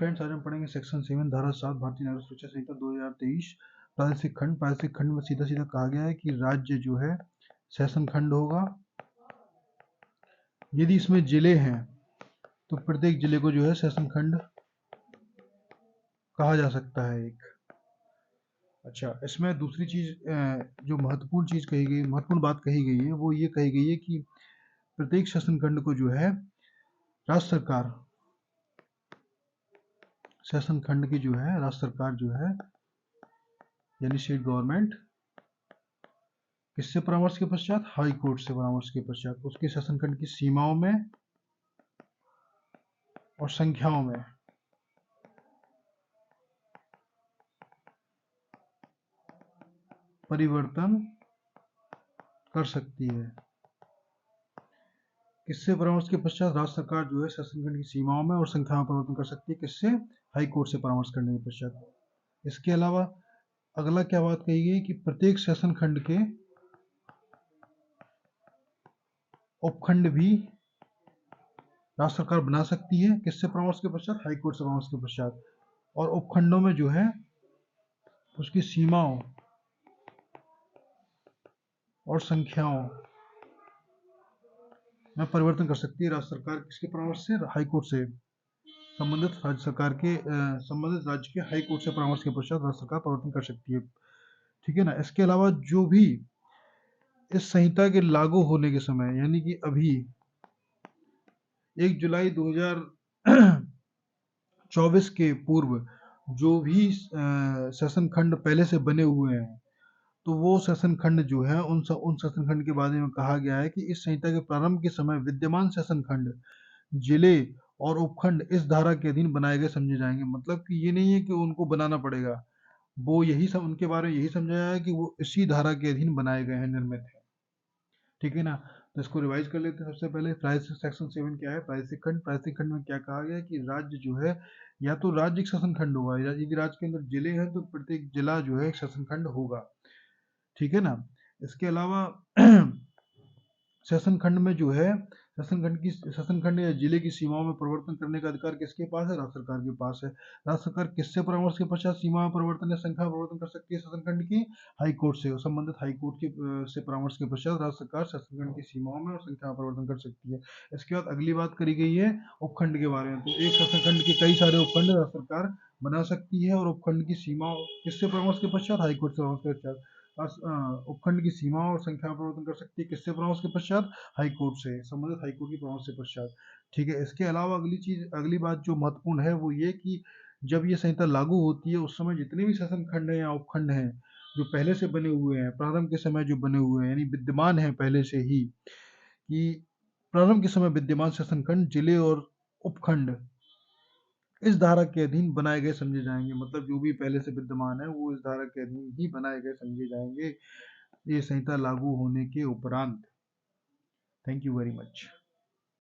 Friends, आज हम पढ़ेंगे सेक्शन 7 धारा 7 भारतीय नागरिक सुरक्षा संहिता 2023 प्रादेशिक खंड। प्रादेशिक खंड में सीधा सीधा कहा गया है कि राज्य जो है शासन खंड होगा। यदि इसमें जिले हैं तो प्रत्येक जिले को जो है शासन खंड कहा जा सकता है एक। अच्छा, इसमें दूसरी चीज जो महत्वपूर्ण बात कही गई है वो ये कही गई है कि प्रत्येक शासन खंड को जो है राज्य सरकार शासन खंड की जो है राज्य सरकार जो है यानी स्टेट गवर्नमेंट किससे परामर्श के पश्चात? हाई कोर्ट से परामर्श के पश्चात उसके शासन खंड की सीमाओं में और संख्याओं में परिवर्तन कर सकती है। किससे परामर्श के पश्चात? राज्य सरकार जो है शासन खंड की सीमाओं में और संख्या में परिवर्तन कर सकती है। किससे? हाई कोर्ट से परामर्श करने के पश्चात। इसके अलावा अगला क्या बात कही गई कि प्रत्येक शासन खंड के उपखंड भी राज्य सरकार बना सकती है। किससे परामर्श के पश्चात? हाई कोर्ट से परामर्श के पश्चात। और उपखंडों में जो है उसकी सीमाओं और संख्याओं में परिवर्तन कर सकती है राज्य सरकार। किसके परामर्श से? हाई कोर्ट से। संबंधित राज्य के हाई कोर्ट से परामर्श के पश्चात राज्य सरकार परिवर्तन कर सकती है। ठीक है ना। इसके अलावा जो भी इस संहिता के लागू होने के समय यानी कि अभी 1 जुलाई 2024 के पूर्व जो भी शासन खंड पहले से बने हुए हैं तो वो शासन खंड जो है उन शासन खंड के बारे में कहा गया है कि इस संहिता के प्रारंभ के समय विद्यमान शासन खंड, जिले और उपखंड इस धारा के अधीन बनाए गए समझे जाएंगे। मतलब कि ये नहीं है कि उनको बनाना पड़ेगा, वो यही सब उनके बारे में यही समझाया है कि वो इसी धारा के अधीन बनाए गए हैं, निर्मित है। ठीक है ना। तो इसको रिवाइज कर लेते हैं। सबसे पहले प्रादेशिक सेक्शन 7 क्या है? प्रादेशिक खंड। प्रादेशिक खंड में क्या कहा गया है कि राज्य जो है या तो राज्य एक शासन खंड होगा, या यदि राज्य के अंदर जिले हैं तो प्रत्येक जिला जो है एक शासन खंड होगा। ठीक है ना। इसके अलावा शासन खंड में जो है शासन खंड या जिले की सीमाओं में परिवर्तन करने का अधिकार किसके पास है? राज्य सरकार के पास है। राज्य सरकार किससे परामर्श के पश्चात सीमा में परिवर्तन या संख्या में परिवर्तन कर सकती है? शासन खंड की हाई कोर्ट से। संबंधित हाई कोर्ट के से परामर्श के पश्चात राज्य सरकार शासन खंड की सीमाओं में और संख्या में परिवर्तन कर सकती है। इसके बाद अगली बात करी गई है उपखंड के बारे में। तो एक शासन खंड के कई सारे उपखंड राज्य सरकार बना सकती है और उपखंड की सीमाओं किससे परामर्श के पश्चात? हाई कोर्ट से परामर्श के पश्चात। उपखंड की सीमा और संख्या में परिवर्तन कर सकती है। किससे परामर्श के पश्चात? हाई कोर्ट से। संबंधित हाई कोर्ट की परामर्श के पश्चात। ठीक है। इसके अलावा अगली बात जो महत्वपूर्ण है वो ये कि जब ये संहिता लागू होती है उस समय जितने भी शासन खंड है या उपखंड हैं जो पहले से बने हुए हैं, प्रारंभ के समय जो बने हुए हैं यानी विद्यमान है पहले से ही, कि प्रारंभ के समय विद्यमान शासन खंड, जिले और उपखंड इस धारा के अधीन बनाए गए समझे जाएंगे। मतलब जो भी पहले से विद्यमान है वो इस धारा के अधीन ही बनाए गए समझे जाएंगे ये संहिता लागू होने के उपरांत। Thank you very much.